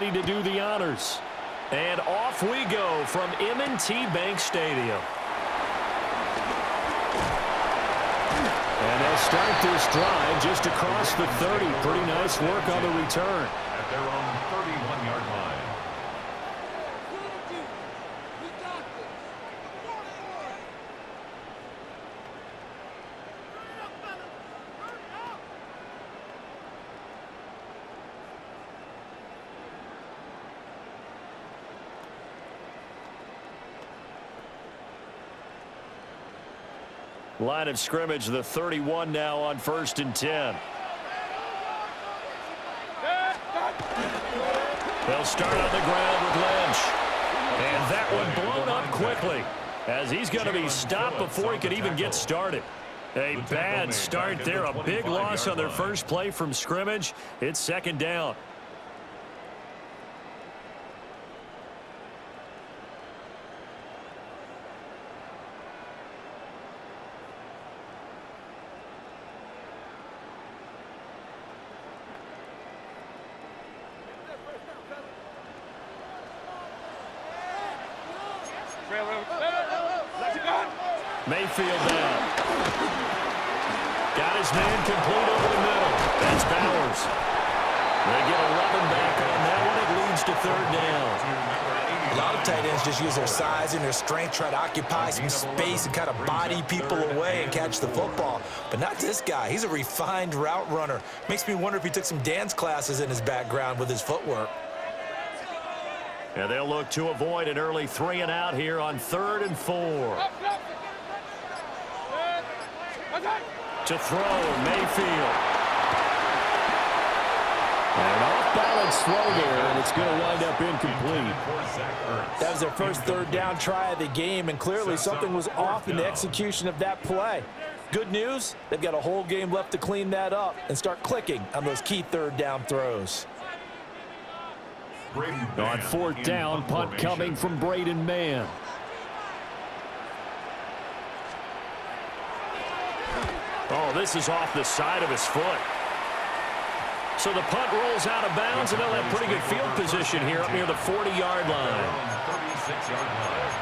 ready to do the honors. And off we go from M&T Bank Stadium. And they'll start this drive just across the 30. Pretty nice work on the return. At their own 31-yard line. Line of scrimmage, the 31 now on 1st and 10. They'll start on the ground with Lynch. And that one blown up quickly as he's going to be stopped before he could even get started. A bad start there, a big loss on their first play from scrimmage. It's 2nd down. Mayfield down. Got his man complete over the middle. That's Bowers. They get 11 back on that one. It leads to 3rd down. A lot of tight ends just use their size and their strength, try to occupy some space and kind of body people away and catch the football. But not this guy. He's a refined route runner. Makes me wonder if he took some dance classes in his background with his footwork. And they'll look to avoid an early 3 and out here on 3rd and 4. To throw, Mayfield. And off-balance throw there, and it's going to wind up incomplete. That was their first 3rd down try of the game, and clearly something was off in the execution of that play. Good news, they've got a whole game left to clean that up and start clicking on those key 3rd down throws. On 4th down, punt coming from Braden Mann. Oh, this is off the side of his foot. So the punt rolls out of bounds, and they'll have pretty good field position here up near the 40-yard line. 36-yard line.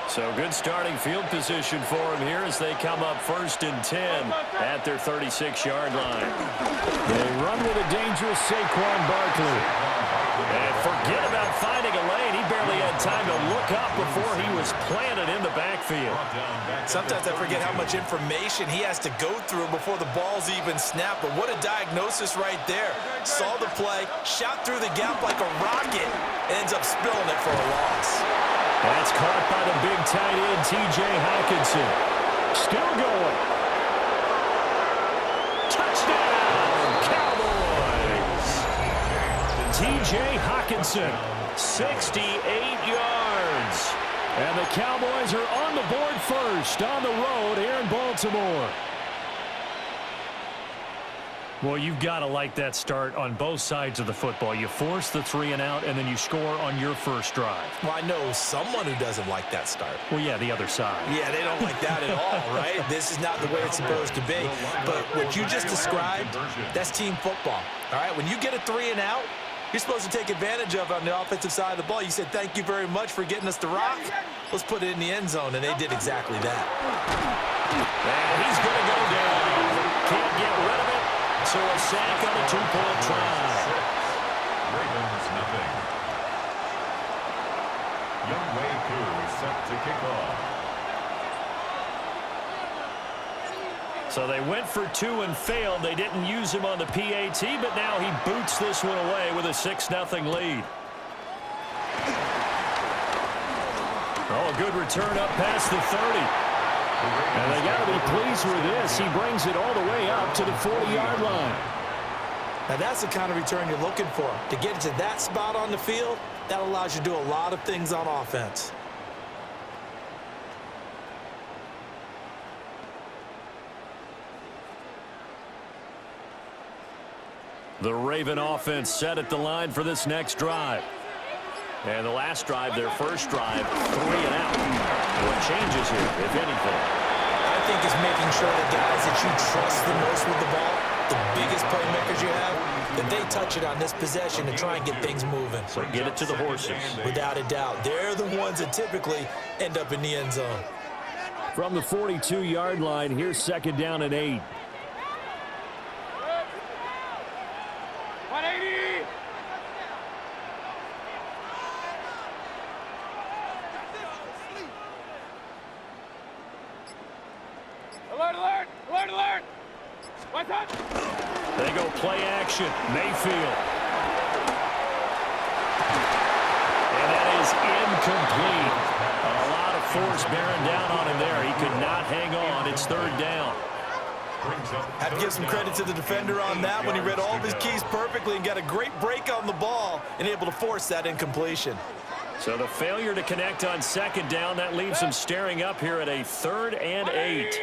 So good starting field position for him here as they come up 1st and 10 at their 36-yard line. They run with a dangerous Saquon Barkley. And forget about finding a lane. He barely had time to look up before he was planted in the backfield. Sometimes I forget how much information he has to go through before the ball's even snapped. But what a diagnosis right there. Saw the play, shot through the gap like a rocket, ends up spilling it for a loss. That's caught by the big tight end, T.J. Hockenson. Still going. Touchdown, Cowboys. T.J. Hockenson, 68 yards. And the Cowboys are on the board first on the road here in Baltimore. Well, you've got to like that start on both sides of the football. You force the 3 and out, and then you score on your first drive. Well, I know someone who doesn't like that start. Well, yeah, the other side. Yeah, they don't like that at all, right? This is not the way it's supposed to be. But what you just described, that's team football, all right? When you get a 3 and out, you're supposed to take advantage of it on the offensive side of the ball. You said, thank you very much for getting us the rock. Let's put it in the end zone, and they did exactly that. And he's going to go down. Can't get rid of it. So a sack on a 2-point try. Ravens nothing. Young Wei Koo set to kick off. So they went for 2 and failed. They didn't use him on the PAT, but now he boots this one away with a 6-0 lead. Oh, good return up past the 30. And they got to be pleased with this. He brings it all the way up to the 40-yard line. Now, that's the kind of return you're looking for. To get to that spot on the field, that allows you to do a lot of things on offense. The Raven offense set at the line for this next drive. And the last drive, their first drive, 3 and out. What changes here, if anything? I think is making sure the guys that you trust the most with the ball playmakers you have, that they touch it on this possession to try and get things moving. So get it to the horses. Without a doubt. They're the ones that typically end up in the end zone. From the 42-yard line, here's 2nd down and 8. 180. Alert, alert, alert, alert. What's up? They go play action. Mayfield. And that is incomplete. A lot of force bearing down on him there. He could not hang on. It's 3rd down. Have to give some credit to the defender on that when he read all of his keys perfectly and got a great break on the ball and able to force that incompletion. So the failure to connect on 2nd down, that leaves him staring up here at a 3rd and 8.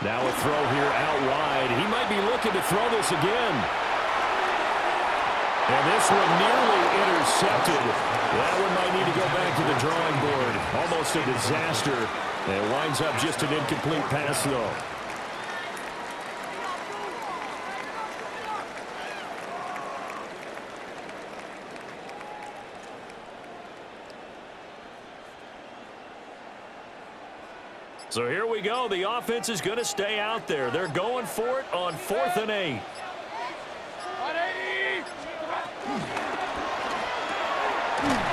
Now a throw here out wide. He might be looking to throw this again. And this one nearly intercepted. That one might need to go back to the drawing board. Almost a disaster. And it winds up just an incomplete pass, though. So here we go. The offense is going to stay out there. They're going for it on 4th and 8. 180.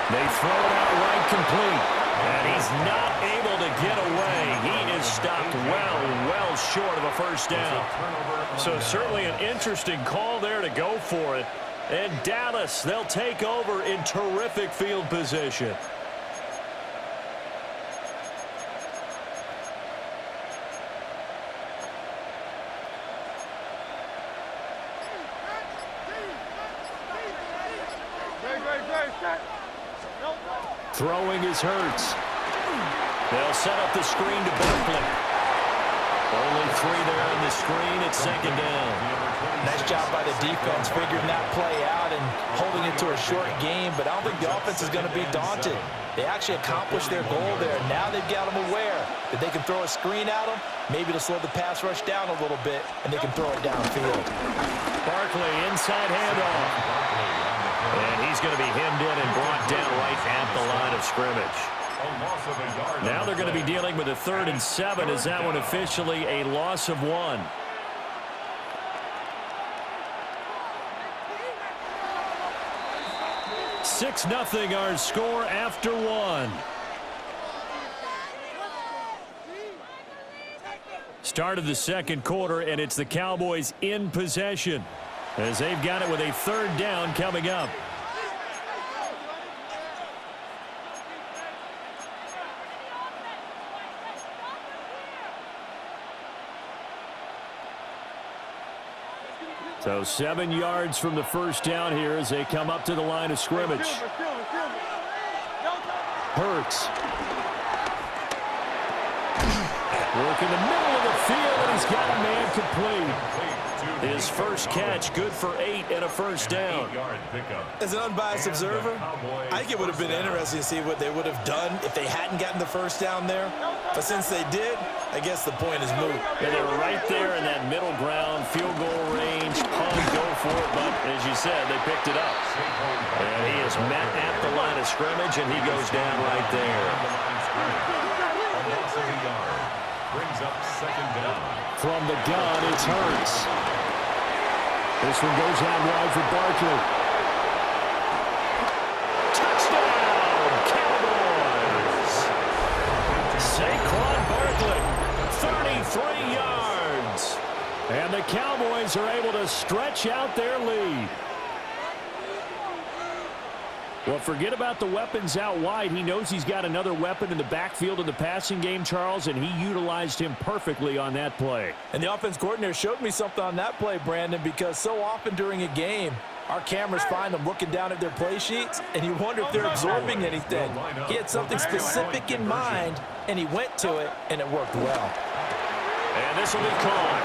They throw it out right complete. And he's not able to get away. He is stopped well short of a 1st down. So certainly an interesting call there to go for it. And Dallas, they'll take over in terrific field position. Throwing is Hurts. They'll set up the screen to Barkley. Only 3 there on the screen. It's 2nd down. Nice job by the defense figuring that play out and holding it to a short game, but I don't think the offense is going to be daunted. They actually accomplished their goal there. Now they've got them aware that they can throw a screen at them, maybe to slow the pass rush down a little bit, and they can throw it downfield. Barkley inside handoff. And he's going to be hemmed in and brought down right at the line of scrimmage. Now they're going to be dealing with a 3rd and 7. Is that one officially a loss of 1? (6-0) our score after 1. Start of the 2nd quarter, and it's the Cowboys in possession as they've got it with a 3rd down coming up. So 7 yards from the 1st down here as they come up to the line of scrimmage. Hurts. Working the middle of the field, and he's got a man complete. His first catch, good for 8 and a 1st down. As an unbiased observer, I think it would have been interesting to see what they would have done if they hadn't gotten the 1st down there. But since they did, I guess the point is moot. And they were right there in that middle ground, field goal range, go for it, but as you said, they picked it up. And he is met at the line of scrimmage, and he goes down right there. Brings up 2nd down. From the gun, it's Hurts. This one goes out wide for Barkley. Touchdown, Cowboys! Saquon Barkley, 33 yards. And the Cowboys are able to stretch out their lead. Well, forget about the weapons out wide. He knows he's got another weapon in the backfield in the passing game, Charles, and he utilized him perfectly on that play. And the offense coordinator showed me something on that play, Brandon, because so often during a game, our cameras find them looking down at their play sheets, and you wonder if they're absorbing anything. He had something specific in mind, and he went to it, and it worked well. And this will be called.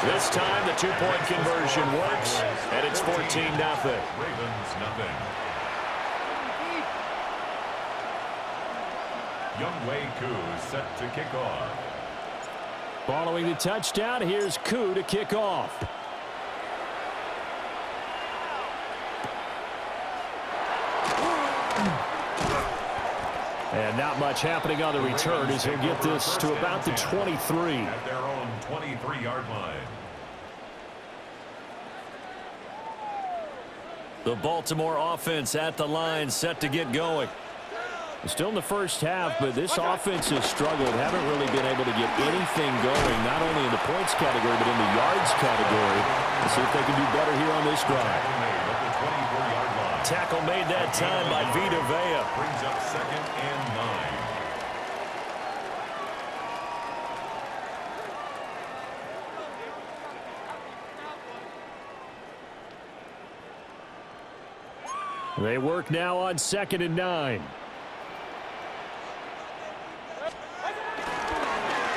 This time the 2-point conversion works, and it's 14-0. Ravens nothing. Youngwei Koo set to kick off. Following the touchdown, here's Koo to kick off. And not much happening on the return as he'll get this to about the 23. At their own 23-yard line. The Baltimore offense at the line, set to get going. Still in the first half, but this offense has struggled. Haven't really been able to get anything going, not only in the points category, but in the yards category. Let's see if they can do better here on this drive. Tackle made that time by Vita Vea. Brings up 2nd and 9. They work now on 2nd and 9.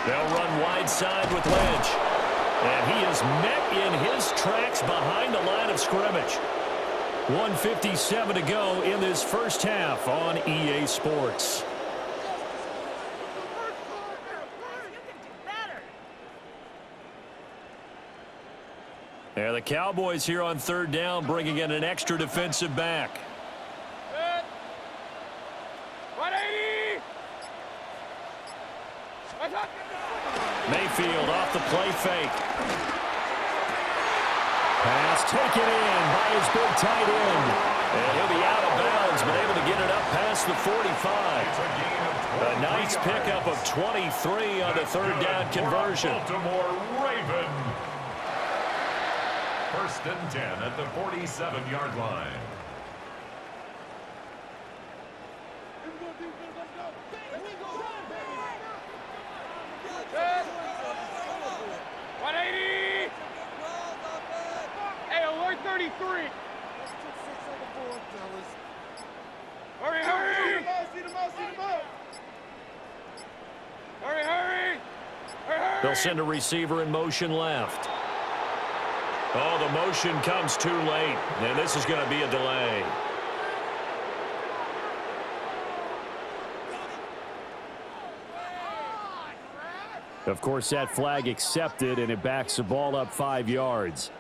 They'll run wide side with Lynch. And he is met in his tracks behind the line of scrimmage. 1:57 to go in this first half on EA Sports. Yeah, the Cowboys here on 3rd down, bringing in an extra defensive back. 180. Mayfield off the play fake. Pass taken in by his big tight end. And he'll be out of bounds, but able to get it up past the 45. A nice pickup of 23 on the 3rd down conversion. Baltimore Raven. 1st and 10 at the 47-yard line. Hey, alert 33. Hurry, hurry. Hurry, hurry. They'll send a receiver in motion left. Oh, the motion comes too late, and this is going to be a delay. Of course, that flag accepted, and it backs the ball up 5 yards.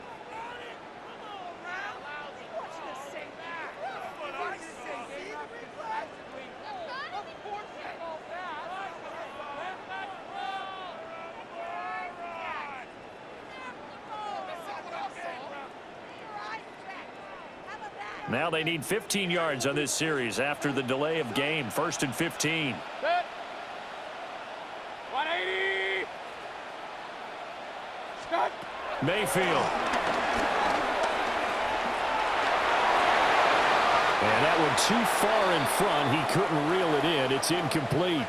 Now they need 15 yards on this series after the delay of game. 1st and 15. 180. Stop. Mayfield. And that one too far in front. He couldn't reel it in. It's incomplete.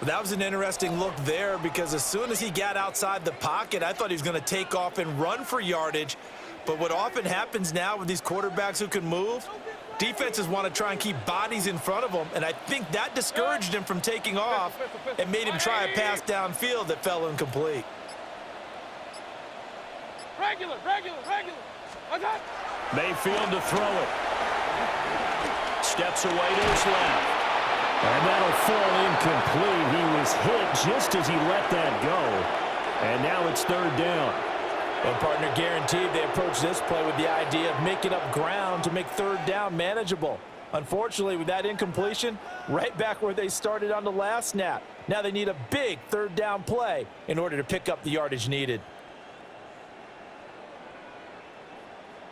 That was an interesting look there because as soon as he got outside the pocket, I thought he was going to take off and run for yardage. But what often happens now with these quarterbacks who can move, defenses want to try and keep bodies in front of them, and I think that discouraged him from taking off and made him try a pass downfield that fell incomplete. Regular. Mayfield to throw it. Steps away to his left. And that'll fall incomplete. He was hit just as he let that go. And now it's 3rd down. And partner, guaranteed they approach this play with the idea of making up ground to make 3rd down manageable. Unfortunately, with that incompletion, right back where they started on the last snap. Now they need a big 3rd down play in order to pick up the yardage needed.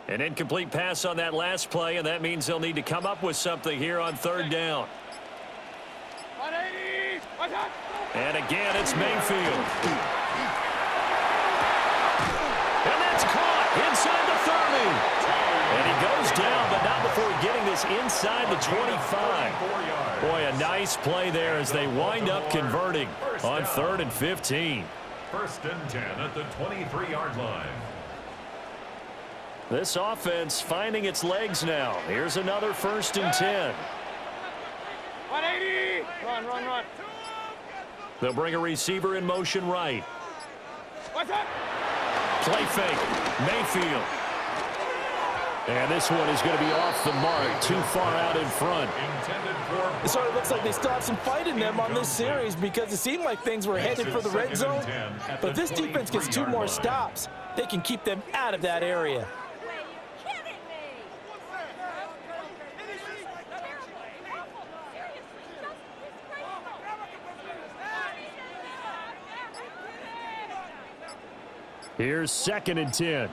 An incomplete pass on that last play, and that means they'll need to come up with something here on 3rd down. 180. And again, it's Mayfield. And that's caught inside the 30. And he goes down, but not before getting this inside the 25. Boy, a nice play there as they wind up converting on 3rd and 15. 1st and 10 at the 23-yard line. This offense finding its legs now. Here's another 1st and 10. 180. Run. They'll bring a receiver in motion right. What's up? Play fake. Mayfield. And this one is going to be off the mark, too far out in front. It sort of looks like they still have some fight in them on this series because it seemed like things were headed for the red zone. But if this defense gets 2 more stops, they can keep them out of that area. Here's 2nd and 10.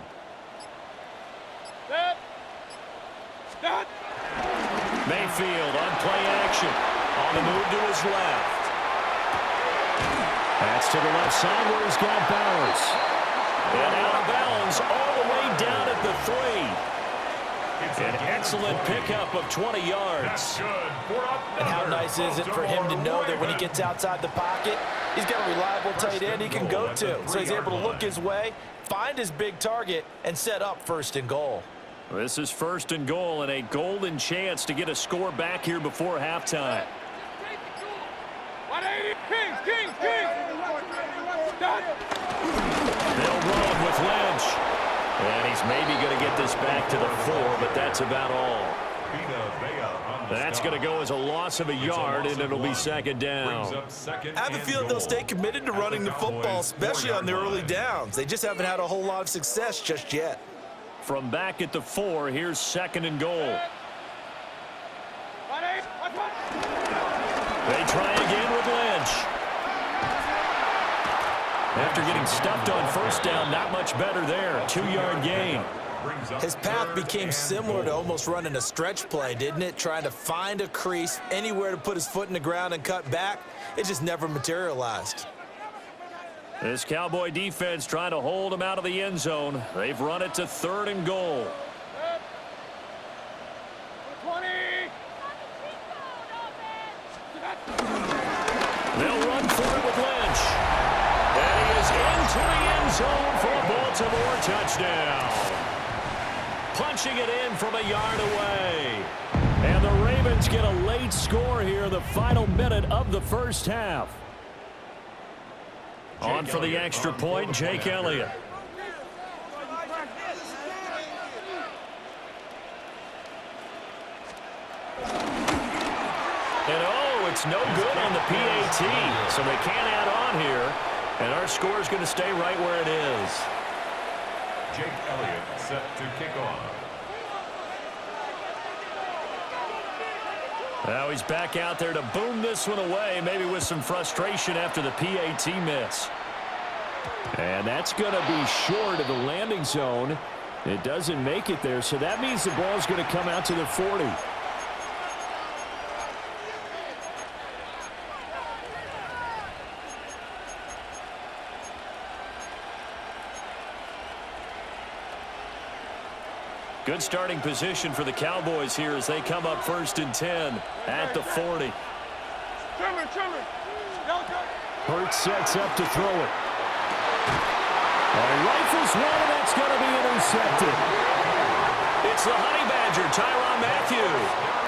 Mayfield on play action. On the move to his left. That's to the left side where he's got Bowers. And out of bounds all the way down at the 3. An excellent pickup of 20 yards. And how nice is it for him to know that when he gets outside the pocket, he's got a reliable tight end he can go to. So he's able to look his way, find his big target, and set up 1st and goal. This is 1st and goal and a golden chance to get a score back here before halftime. 180, Kings. They'll run with Lynch. And he's maybe going to get this back to the 4, but that's about all. That's going to go as a loss of a yard, and it'll be 2nd down. I have a feeling they'll stay committed to running the football, especially on the early downs. They just haven't had a whole lot of success just yet. From back at the 4, here's 2nd and goal. They try again with Lynch. After getting stuffed on 1st down, not much better there. 2-yard gain. His path became similar to almost running a stretch play, didn't it? Trying to find a crease, anywhere to put his foot in the ground and cut back. It just never materialized. This Cowboy defense trying to hold him out of the end zone. They've run it to 3rd and goal. 20. They'll run for it with Lynch. And he is into the end zone for a Baltimore touchdown. Punching it in from a yard away. And the Ravens get a late score here in the final minute of the 1st half. On for the extra point, Jake Elliott. And oh, it's no good on the PAT, so they can't add on here. And our score is going to stay right where it is. Jake Elliott set to kick off. Now he's back out there to boom this one away, maybe with some frustration after the PAT miss. And that's going to be short of the landing zone. It doesn't make it there, so that means the ball's going to come out to the 40. Good starting position for the Cowboys here as they come up 1st and 10 at the 40. Hurts sets up to throw it. Rifles one, and that's going to be intercepted. It's the Honey Badger, Tyrann Mathieu.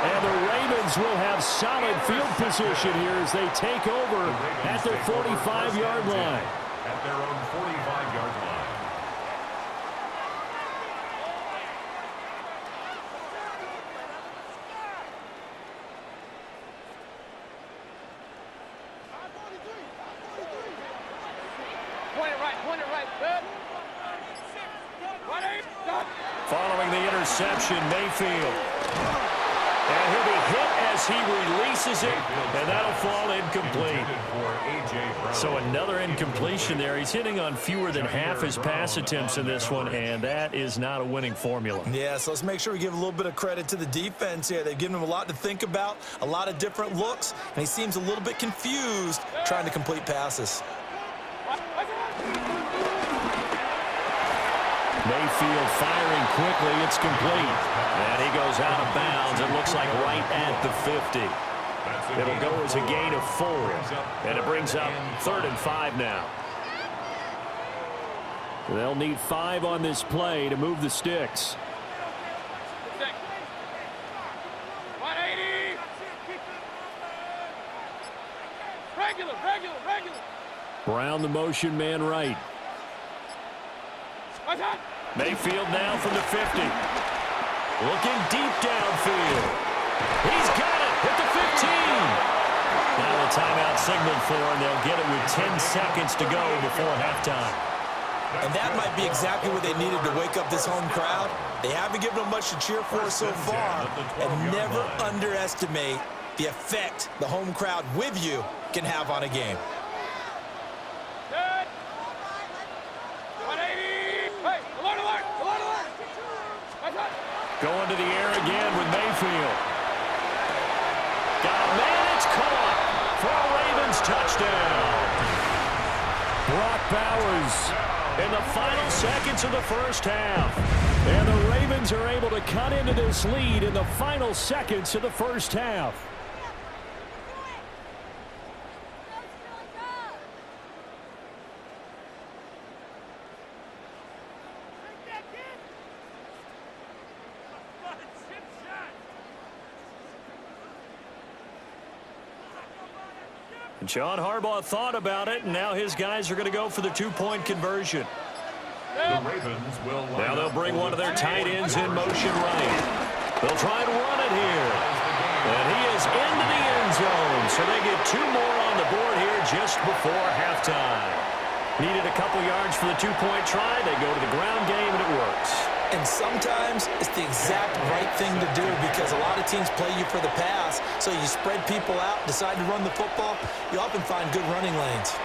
And the Ravens will have solid field position here as they take over at their 45-yard line. At their own 45-yard line. Point it right. Good. Following the interception, Mayfield. And he'll be hit as he releases it, and that'll fall incomplete. So another incompletion there. He's hitting on fewer than half his pass attempts in this one, and that is not a winning formula. Yeah, so let's make sure we give a little bit of credit to the defense here. They've given him a lot to think about, a lot of different looks, and he seems a little bit confused trying to complete passes. Mayfield firing quickly. It's complete. And he goes out of bounds. It looks like right at the 50. It'll go as a gain of 4. And it brings up 3rd and 5 now. They'll need 5 on this play to move the sticks. 180. Regular. Brown the motion man right. Mayfield now from the 50. Looking deep downfield. He's got it at the 15. Now the timeout signaled for, and they'll get it with 10 seconds to go before halftime. And that might be exactly what they needed to wake up this home crowd. They haven't given them much to cheer for so far, and never underestimate the effect the home crowd with you can have on a game. Good. 180. Hey, alert, alert, alert, alert. That's it. Going to the air again with Mayfield. Got a man, it's caught for a Ravens touchdown. Brock Bowers in the final seconds of the first half. And the Ravens are able to cut into this lead in the final seconds of the first half. And John Harbaugh thought about it, and now his guys are going to go for the two-point conversion. The Ravens will Now they'll bring one of their tight ends in motion right. They'll try and run it here. And he is into the end zone, so they get two more on the board here just before halftime. Needed a couple yards for the two-point try. They go to the ground game, and it works. And sometimes it's the exact right thing to do because a lot of teams play you for the pass, so you spread people out, decide to run the football, you often find good running lanes.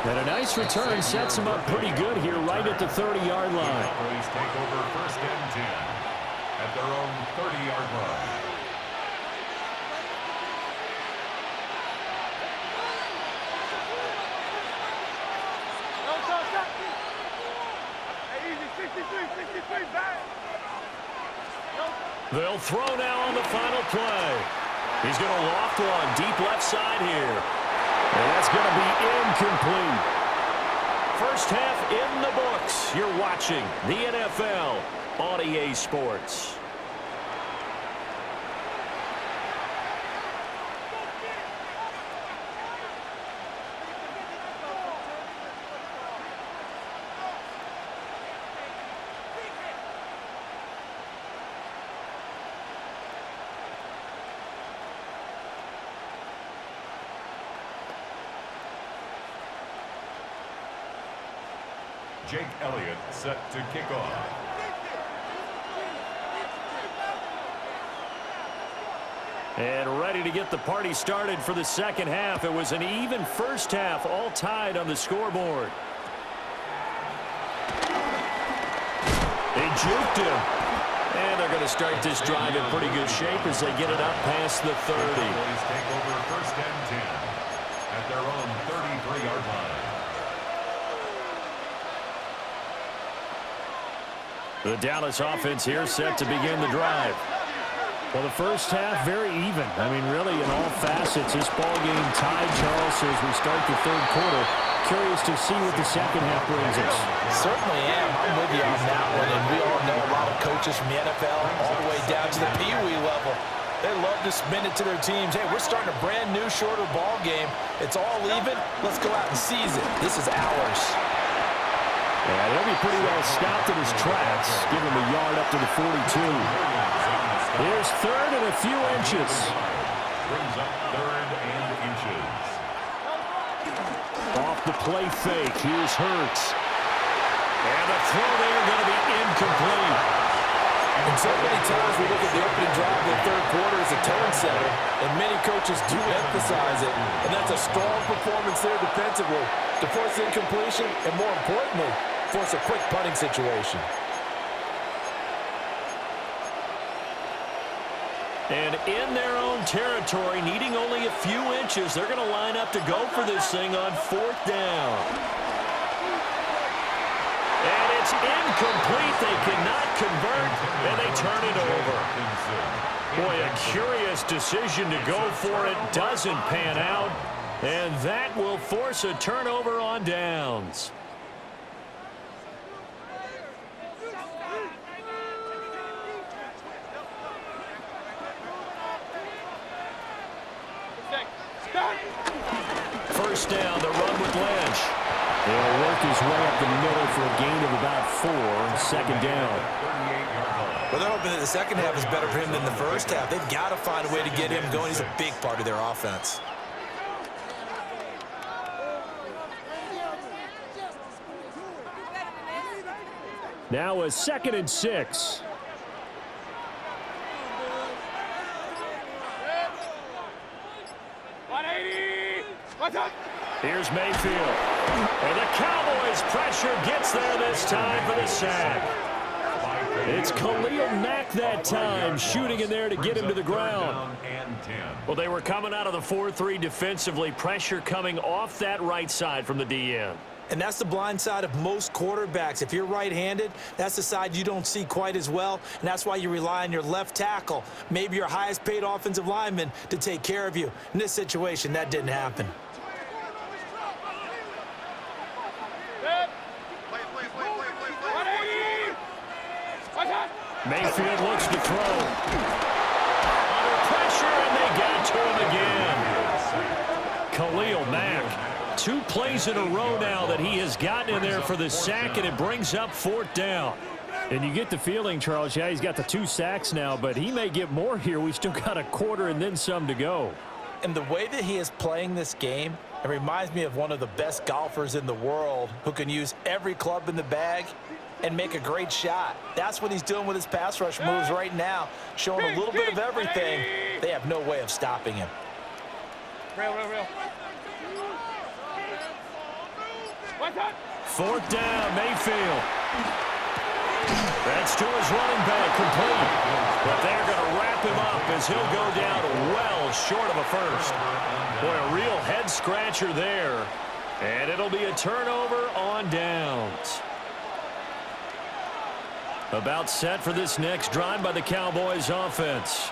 And a nice return sets him up pretty good here right at the 30-yard line. Cowboys take over 1st and 10 at their own 30-yard line. They'll throw now on the final play. He's going to loft one deep left side here. And that's going to be incomplete. First half in the books. You're watching the NFL on EA Sports. Jake Elliott set to kick off. And ready to get the party started for the second half. It was an even first half, all tied on the scoreboard. They juked him. And they're going to start this drive in pretty good shape as they get it up past the 30. The Cowboys take over 1st and 10 at their own 33-yard line. The Dallas offense here set to begin the drive. Well, the first half, very even. I mean, really, in all facets, this ball game tied, Charles, as we start the third quarter. Curious to see what the second half brings us. Certainly am. I'm with you on that one. And we all know a lot of coaches from the NFL all the way down to the Pee Wee level. They love to spin it to their teams. Hey, we're starting a brand new, shorter ball game. It's all even. Let's go out and seize it. This is ours. Yeah, he'll be pretty well stopped in his tracks. Give him a yard up to the 42. Here's third and a few inches. Brings up 3rd and inches. Off the play fake. Here's Hurts. And the throw there going to be incomplete. And so many times we look at the opening drive of the third quarter as a tone setter, and many coaches do emphasize it. And that's a strong performance there defensively to force incompletion and, more importantly, force a quick punting situation. And in their own territory, needing only a few inches, they're going to line up to go for this thing on 4th down. And it's incomplete. They cannot convert, and they turn it over. Boy, a curious decision to go for it. Doesn't pan out, and that will force a turnover on downs. first down. The run with Lynch. He'll work his way up the middle for a gain of about 4. Second down. Well, they're hoping that the second half is better for him than the first half. They've got to find a way to get him going. He's a big part of their offense. Now a 2nd and 6. Here's Mayfield. And the Cowboys' pressure gets there this time for the sack. It's Khalil Mack that time, shooting in there to get him to the ground. Well, they were coming out of the 4-3 defensively. Pressure coming off that right side from the DN. And that's the blind side of most quarterbacks. If you're right-handed, that's the side you don't see quite as well, and that's why you rely on your left tackle, maybe your highest-paid offensive lineman, to take care of you. In this situation, that didn't happen. Mayfield looks to throw. Under pressure, and they got to him again. Khalil Mack, 2 plays in a row now that he has gotten in there for the sack, and it brings up 4th down. And you get the feeling, Charles, yeah, he's got the 2 sacks now, but he may get more here. We still got a quarter and then some to go. And the way that he is playing this game, it reminds me of one of the best golfers in the world who can use every club in the bag and make a great shot. That's what he's doing with his pass rush moves right now, showing a little bit of everything. They have no way of stopping him. Real. 4th down, Mayfield. That's to his running back, complete. But they're going to wrap him up as he'll go down well short of a first. Boy, a real head-scratcher there. And it'll be a turnover on downs. About set for this next drive by the Cowboys offense.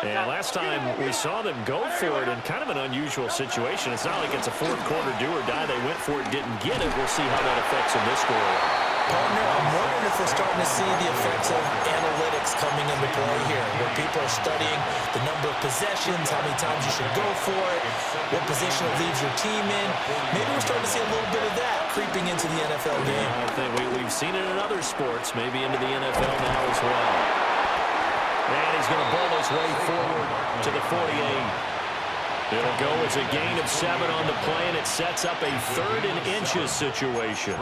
And last time we saw them go for it in kind of an unusual situation. It's not like it's a 4th quarter do or die. They went for it, didn't get it. We'll see how that affects them this score. Partner, I'm wondering if we're starting to see the effects of analytics coming into play here, where people are studying the number of possessions, how many times you should go for it, what position it leaves your team in. Maybe we're starting to see a little bit of that creeping into the NFL game. I think we've seen it in other sports, maybe into the NFL now as well. And he's going to bowl his way forward to the 48. It'll go as a gain of 7 on the play, and it sets up a 3rd and inches situation.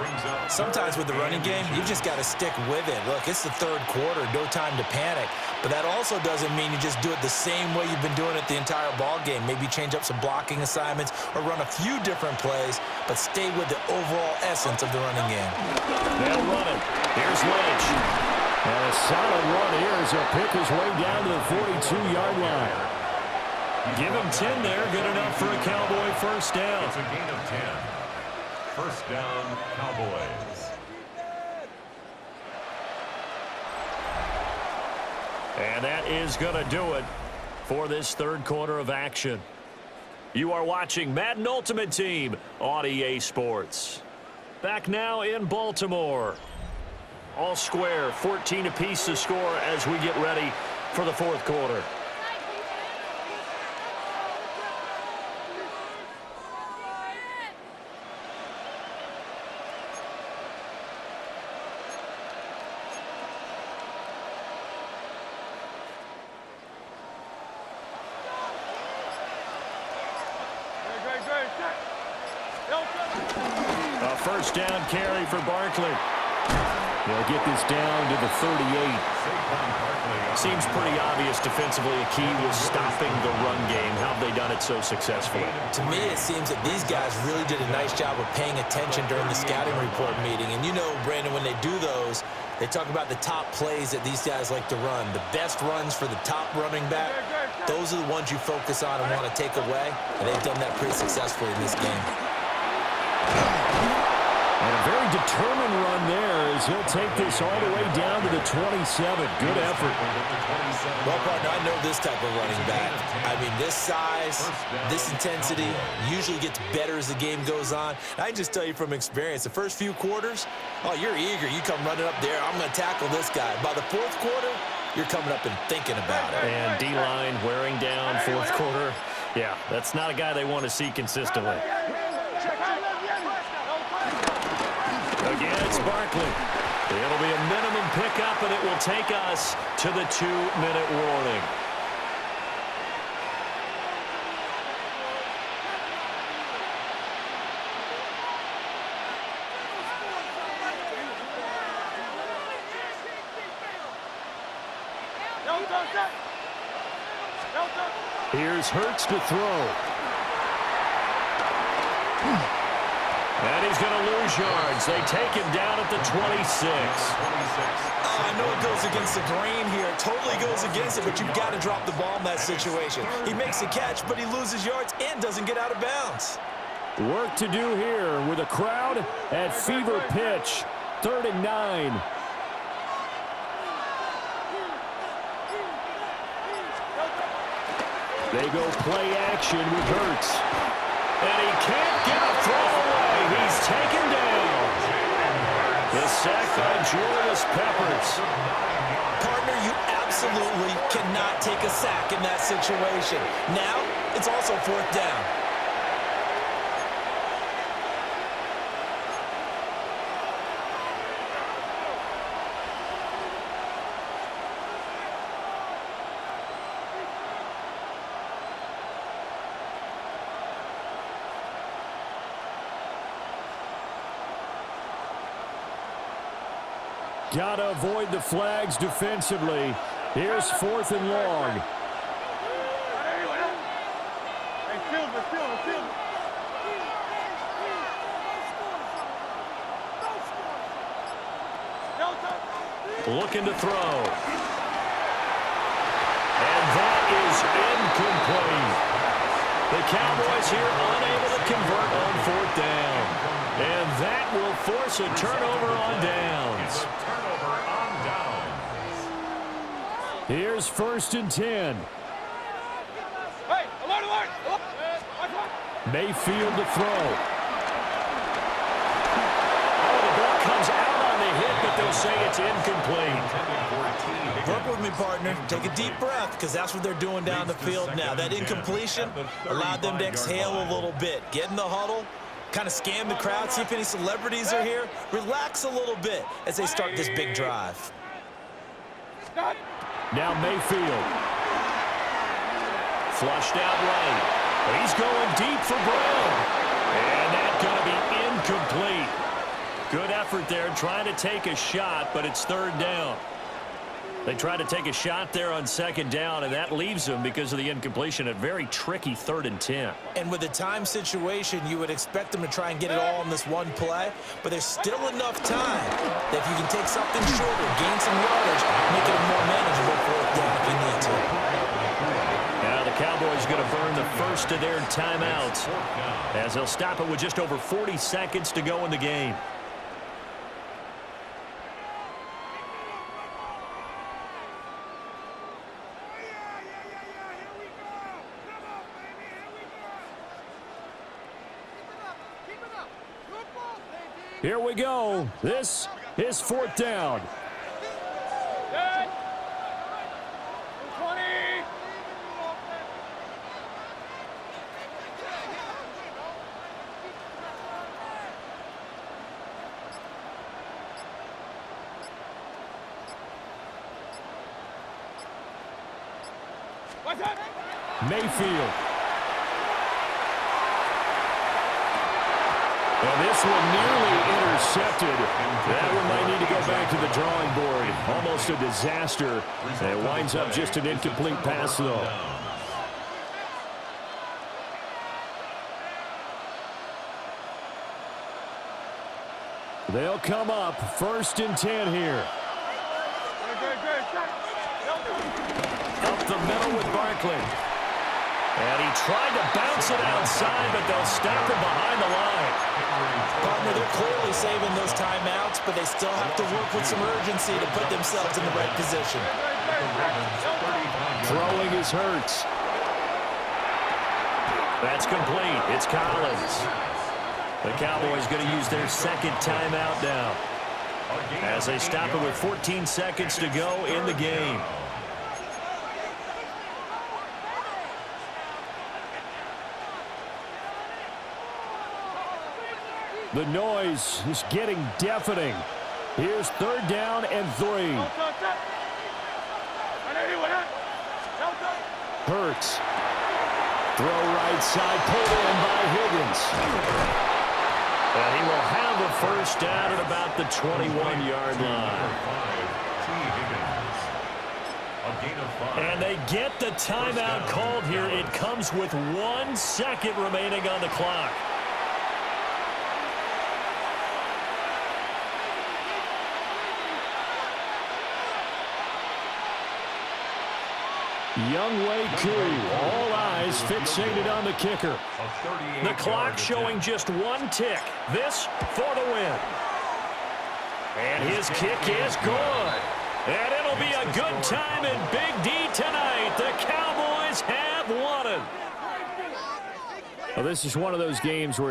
Sometimes with the running game, you've just got to stick with it. Look, it's the 3rd quarter, no time to panic. But that also doesn't mean you just do it the same way you've been doing it the entire ball game. Maybe change up some blocking assignments or run a few different plays, but stay with the overall essence of the running game. They'll run it. Here's Lynch. And a solid run here as he'll pick his way down to the 42-yard line. Give him 10 there. Good enough for a Cowboy first down. It's a gain of 10. First down, Cowboys. And that is going to do it for this 3rd quarter of action. You are watching Madden Ultimate Team on EA Sports. Back now in Baltimore. All square, 14 apiece to score as we get ready for the 4th quarter. A first down carry for Barkley. They'll get this down to the 38. Seems pretty obvious defensively a key was stopping the run game. How have they done it so successfully? To me, it seems that these guys really did a nice job of paying attention during the scouting report meeting. And you know, Brandon, when they do those, they talk about the top plays that these guys like to run. The best runs for the top running back, those are the ones you focus on and want to take away. And they've done that pretty successfully in this game. And a very determined run there as he'll take this all the way down to the 27. Good effort. Well, partner, I know this type of running back. I mean, this size, this intensity usually gets better as the game goes on. And I can just tell you from experience, the first few quarters, oh, you're eager. You come running up there, I'm going to tackle this guy. By the 4th quarter, you're coming up and thinking about it. And D-line wearing down 4th quarter. Yeah, that's not a guy they want to see consistently. Again, it's Barkley. It'll be a minimum pickup, and it will take us to the 2-minute warning. Here's Hurts to throw. And he's going to lose yards. They take him down at the 26. I know it goes against the grain here. It totally goes against it, but you've got to drop the ball in that situation. He makes a catch, but he loses yards and doesn't get out of bounds. Work to do here with a crowd at fever pitch. 3rd and 9. They go play action with Hurts. And he can't get a throw away. He's taken down. The sack by Julius Peppers. Partner, you absolutely cannot take a sack in that situation. Now, it's also 4th down. Gotta avoid the flags defensively. Here's 4th and long. Looking to throw. And that is incomplete. The Cowboys here unable to convert on 4th down. And that will force a turnover on downs. Here's 1st and 10. Hey, alert, alert! Mayfield to throw. Oh, the ball comes out on the hit, but they'll say it's incomplete. Work with me, partner. Take a deep breath, because that's what they're doing down the field now. That incompletion allowed them to exhale a little bit. Get in the huddle, kind of scan the crowd, see if any celebrities are here. Relax a little bit as they start this big drive. Now Mayfield. Flushed out right. He's going deep for Brown. And that's going to be incomplete. Good effort there trying to take a shot, but it's 3rd down. They tried to take a shot there on 2nd down, and that leaves them, because of the incompletion, a very tricky 3rd and 10. And with a time situation, you would expect them to try and get it all in this one play, but there's still enough time that if you can take something shorter, gain some yardage, make it a more manageable 4th down if you need to. Now the Cowboys going to burn the first of their timeouts as they'll stop it with just over 40 seconds to go in the game. Here we go. This is 4th down. Good. 20. What's up? Mayfield. And this one nearly intercepted. That one might need to go back to the drawing board. Almost a disaster. And it winds up just an incomplete pass, though. They'll come up 1st and 10 here. Up the middle with Barkley. And he tried to bounce it outside, but they'll stop him behind the line. Partner, they're clearly saving those timeouts, but they still have to work with some urgency to put themselves in the right position. Throwing is Hurts. That's complete. It's Collins. The Cowboys going to use their 2nd timeout now as they stop it with 14 seconds to go in the game. The noise is getting deafening. Here's 3rd down and 3. Hurts. Throw right side, pulled in by Higgins. And he will have a first down at about the 21-yard line. And they get the timeout called here. It comes with 1 second remaining on the clock. Younghoe Koo, all eyes fixated on the kicker. The clock showing just 1 tick. This for the win. And his kick is good. And it'll be a good time in Big D tonight. The Cowboys have won it. Well, this is one of those games where